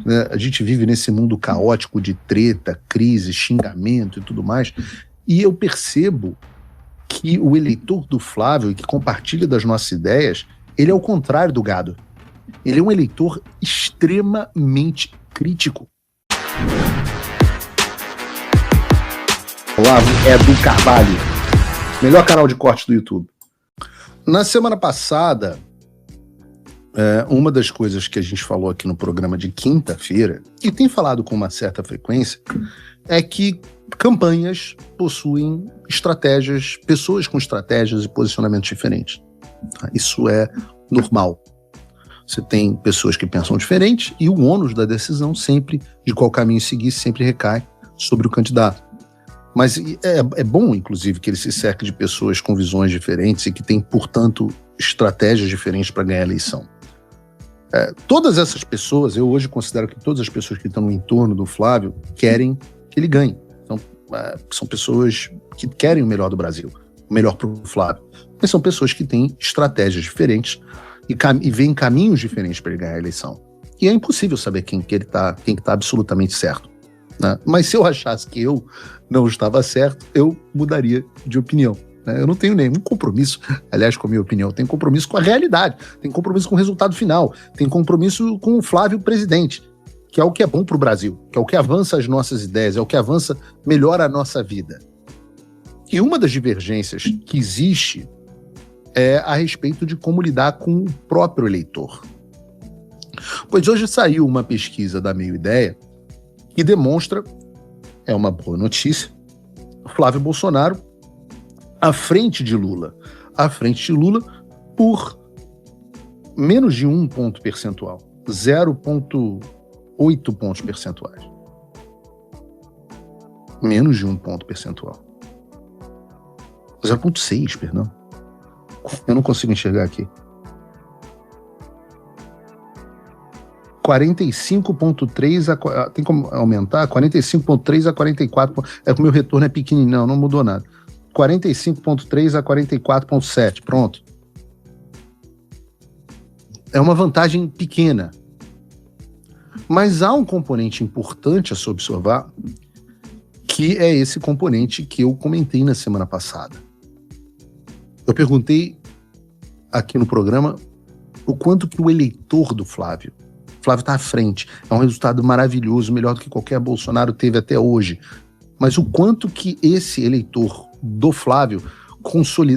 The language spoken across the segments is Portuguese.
né? A gente vive nesse mundo caótico de treta, crise, xingamento e tudo mais, e eu percebo que o eleitor do Flávio, e que compartilha das nossas ideias, ele é o contrário do gado. Ele é um eleitor extremamente crítico. Olavo Edu Carvalho, melhor canal de corte do YouTube. Na semana passada, uma das coisas que a gente falou aqui no programa de quinta-feira, e tem falado com uma certa frequência, é que campanhas possuem estratégias, pessoas com estratégias e posicionamentos diferentes. Isso é normal. Você tem pessoas que pensam diferente e o ônus da decisão sempre, de qual caminho seguir, sempre recai sobre o candidato. Mas é bom, inclusive, que ele se cerque de pessoas com visões diferentes e que têm, portanto, estratégias diferentes para ganhar a eleição. Todas essas pessoas, eu hoje considero que todas as pessoas que estão no entorno do Flávio querem que ele ganhe. Então, são pessoas que querem o melhor do Brasil, o melhor para o Flávio. Mas são pessoas que têm estratégias diferentes e veem caminhos diferentes para ele ganhar a eleição. E é impossível saber quem que tá absolutamente certo, né? Mas se eu achasse que eu não estava certo, eu mudaria de opinião, né? Eu não tenho nenhum compromisso, aliás, com a minha opinião, eu tenho compromisso com a realidade, tenho compromisso com o resultado final, tenho compromisso com o Flávio presidente, que é o que é bom para o Brasil, que é o que avança as nossas ideias, é o que avança, melhora a nossa vida. E uma das divergências que existe é a respeito de como lidar com o próprio eleitor. Pois hoje saiu uma pesquisa da Meio Ideia que demonstra, é uma boa notícia, Flávio Bolsonaro à frente de Lula por menos de 1 ponto percentual, 0,8 pontos percentuais. Menos de 1 ponto percentual. 0,6, perdão. Eu não consigo enxergar aqui. 45,3 tem como aumentar? 45,3 a 44. É que o meu retorno é pequenininho, não mudou nada. 45,3 a 44,7. Pronto. É uma vantagem pequena. Mas há um componente importante a se observar, que é esse componente que eu comentei na semana passada. Eu perguntei aqui no programa o quanto que o eleitor do Flávio está à frente, é um resultado maravilhoso, melhor do que qualquer Bolsonaro teve até hoje, mas o quanto que esse eleitor do Flávio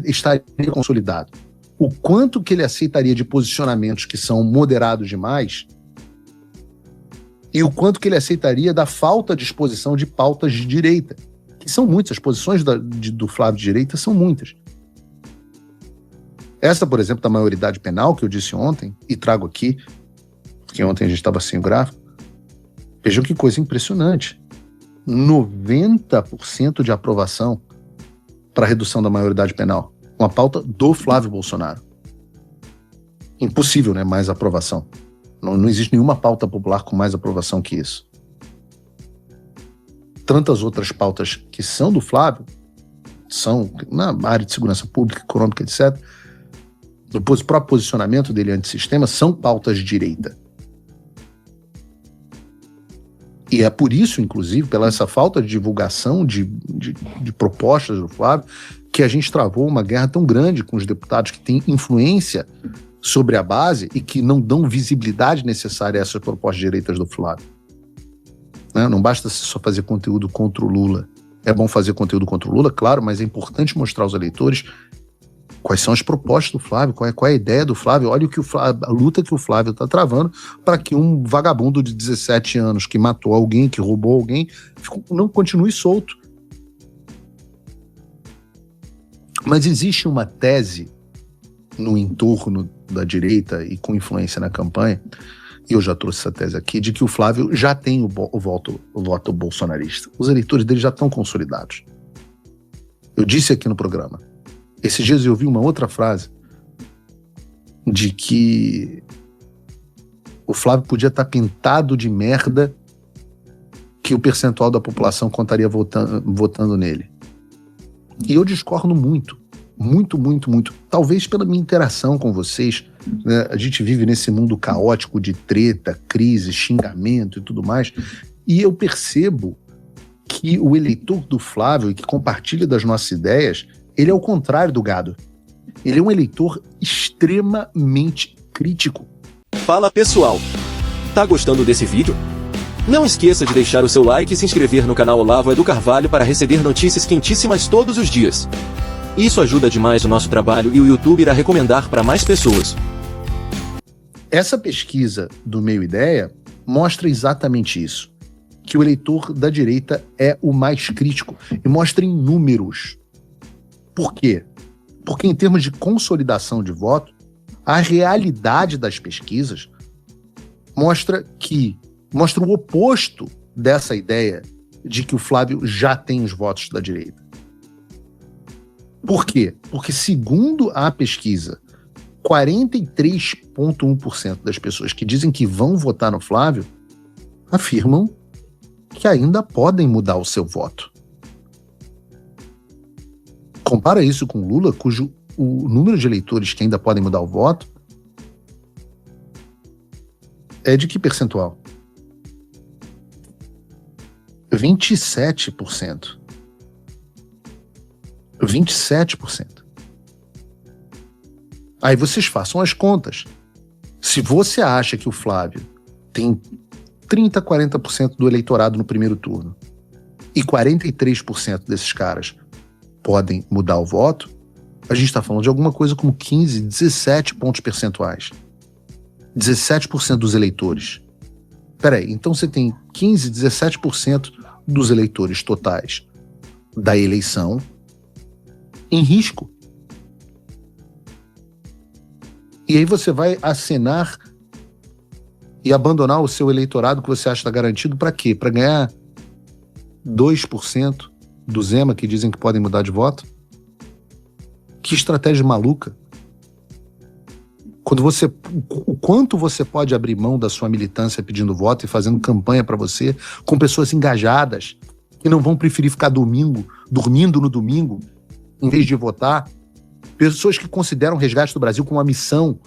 estaria consolidado, o quanto que ele aceitaria de posicionamentos que são moderados demais e o quanto que ele aceitaria da falta de exposição de pautas de direita, que são muitas, as posições do Flávio de direita são muitas. Essa, por exemplo, da maioridade penal, que eu disse ontem, e trago aqui, porque ontem a gente estava sem o gráfico, vejam que coisa impressionante. 90% de aprovação para a redução da maioridade penal. Uma pauta do Flávio Bolsonaro. Impossível, né? Mais aprovação. Não existe nenhuma pauta popular com mais aprovação que isso. Tantas outras pautas que são do Flávio, são na área de segurança pública, econômica, etc., o próprio posicionamento dele antissistema são pautas de direita. E é por isso, inclusive, pela essa falta de divulgação de propostas do Flávio, que a gente travou uma guerra tão grande com os deputados que têm influência sobre a base e que não dão visibilidade necessária a essas propostas direitas do Flávio. Né? Não basta só fazer conteúdo contra o Lula. É bom fazer conteúdo contra o Lula, claro, mas é importante mostrar aos eleitores quais são as propostas do Flávio, qual é a ideia do Flávio. Olha a luta que o Flávio está travando para que um vagabundo de 17 anos que matou alguém, que roubou alguém, não continue solto. Mas existe uma tese no entorno da direita e com influência na campanha, e eu já trouxe essa tese aqui, de que o Flávio já tem o voto bolsonarista. Os eleitores dele já estão consolidados. Eu disse aqui no programa, esses dias eu ouvi uma outra frase de que o Flávio podia estar pintado de merda que o percentual da população contaria votando nele. E eu discordo muito. muito, muito, muito, talvez pela minha interação com vocês, né? A gente vive nesse mundo caótico de treta, crise, xingamento e tudo mais, e eu percebo que o eleitor do Flávio, e que compartilha das nossas ideias, ele é o contrário do gado. Ele é um eleitor extremamente crítico. Fala pessoal, tá gostando desse vídeo? Não esqueça de deixar o seu like e se inscrever no canal Olavo Edu Carvalho para receber notícias quentíssimas todos os dias. Isso ajuda demais o nosso trabalho e o YouTube irá recomendar para mais pessoas. Essa pesquisa do Meio Ideia mostra exatamente isso, que o eleitor da direita é o mais crítico, e mostra em números. Por quê? Porque em termos de consolidação de voto, a realidade das pesquisas mostra o oposto dessa ideia de que o Flávio já tem os votos da direita. Por quê? Porque, segundo a pesquisa, 43,1% das pessoas que dizem que vão votar no Flávio afirmam que ainda podem mudar o seu voto. Compara isso com Lula, cujo o número de eleitores que ainda podem mudar o voto é de que percentual? 27%. 27%. Aí vocês façam as contas. Se você acha que o Flávio tem 30%, 40% do eleitorado no primeiro turno e 43% desses caras podem mudar o voto, a gente está falando de alguma coisa como 15, 17 pontos percentuais. 17% dos eleitores. Peraí, então você tem 15, 17% dos eleitores totais da eleição em risco. E aí você vai acenar e abandonar o seu eleitorado que você acha que está garantido para quê? Para ganhar 2% do Zema que dizem que podem mudar de voto? Que estratégia maluca. O quanto você pode abrir mão da sua militância pedindo voto e fazendo campanha para você com pessoas engajadas que não vão preferir ficar dormindo no domingo em vez de votar, pessoas que consideram o resgate do Brasil como uma missão.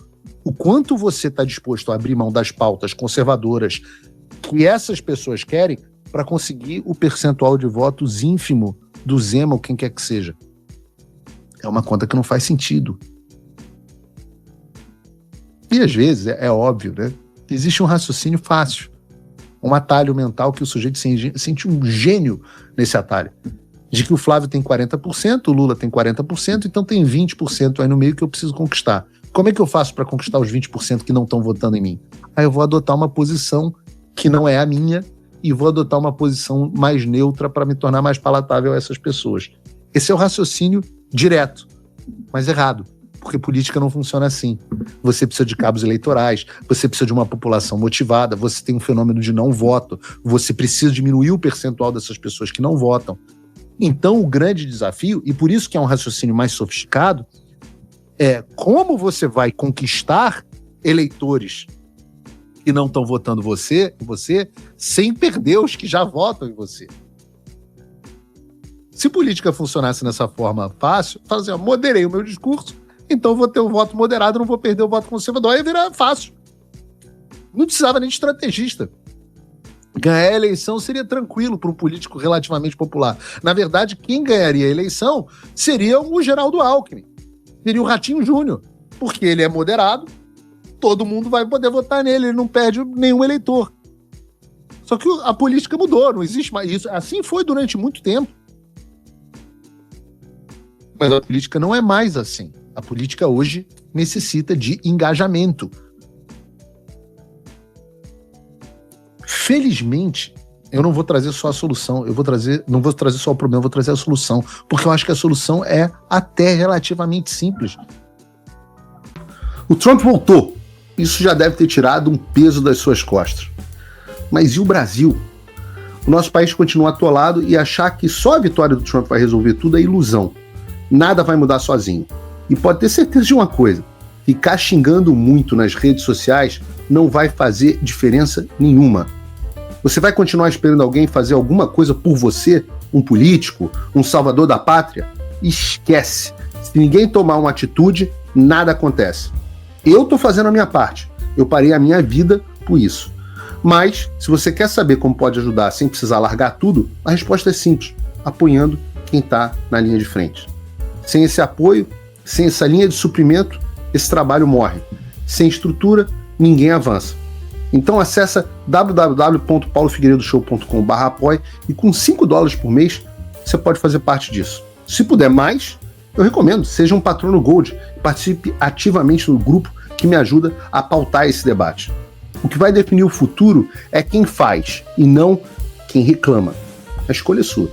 O quanto você está disposto a abrir mão das pautas conservadoras que essas pessoas querem para conseguir o percentual de votos ínfimo do Zema ou quem quer que seja. É uma conta que não faz sentido. E às vezes, é óbvio, né? Existe um raciocínio fácil, um atalho mental que o sujeito sente um gênio nesse atalho. De que o Flávio tem 40%, o Lula tem 40%, então tem 20% aí no meio que eu preciso conquistar. Como é que eu faço para conquistar os 20% que não estão votando em mim? Aí eu vou adotar uma posição que não é a minha e vou adotar uma posição mais neutra para me tornar mais palatável a essas pessoas. Esse é o raciocínio direto, mas errado. Porque política não funciona assim. Você precisa de cabos eleitorais, você precisa de uma população motivada, você tem um fenômeno de não voto, você precisa diminuir o percentual dessas pessoas que não votam. Então, o grande desafio, e por isso que é um raciocínio mais sofisticado, é como você vai conquistar eleitores que não estão votando você sem perder os que já votam em você. Se política funcionasse dessa forma fácil, fala assim, moderei o meu discurso, então vou ter um voto moderado, não vou perder o voto conservador, aí virar fácil. Não precisava nem de estrategista. Ganhar a eleição seria tranquilo para um político relativamente popular. Na verdade, quem ganharia a eleição seria o Geraldo Alckmin, seria o Ratinho Júnior, porque ele é moderado, todo mundo vai poder votar nele, ele não perde nenhum eleitor. Só que a política mudou, não existe mais isso. Assim foi durante muito tempo. Mas a política não é mais assim. A política hoje necessita de engajamento. Felizmente, eu não vou trazer só a solução, não vou trazer só o problema, eu vou trazer a solução, porque eu acho que a solução é até relativamente simples. O Trump voltou. Isso já deve ter tirado um peso das suas costas. Mas e o Brasil? O nosso país continua atolado e achar que só a vitória do Trump vai resolver tudo é ilusão. Nada vai mudar sozinho. E pode ter certeza de uma coisa, ficar xingando muito nas redes sociais não vai fazer diferença nenhuma. Você vai continuar esperando alguém fazer alguma coisa por você, um político, um salvador da pátria? Esquece. Se ninguém tomar uma atitude, nada acontece. Eu estou fazendo a minha parte. Eu parei a minha vida por isso. Mas, se você quer saber como pode ajudar sem precisar largar tudo, a resposta é simples: apoiando quem está na linha de frente. Sem esse apoio, sem essa linha de suprimento, esse trabalho morre. Sem estrutura, ninguém avança. Então acessa www.paulofigueiredoshow.com/apoie e com $5 por mês você pode fazer parte disso. Se puder mais, eu recomendo, seja um patrono Gold e participe ativamente no grupo que me ajuda a pautar esse debate. O que vai definir o futuro é quem faz e não quem reclama. A escolha é sua.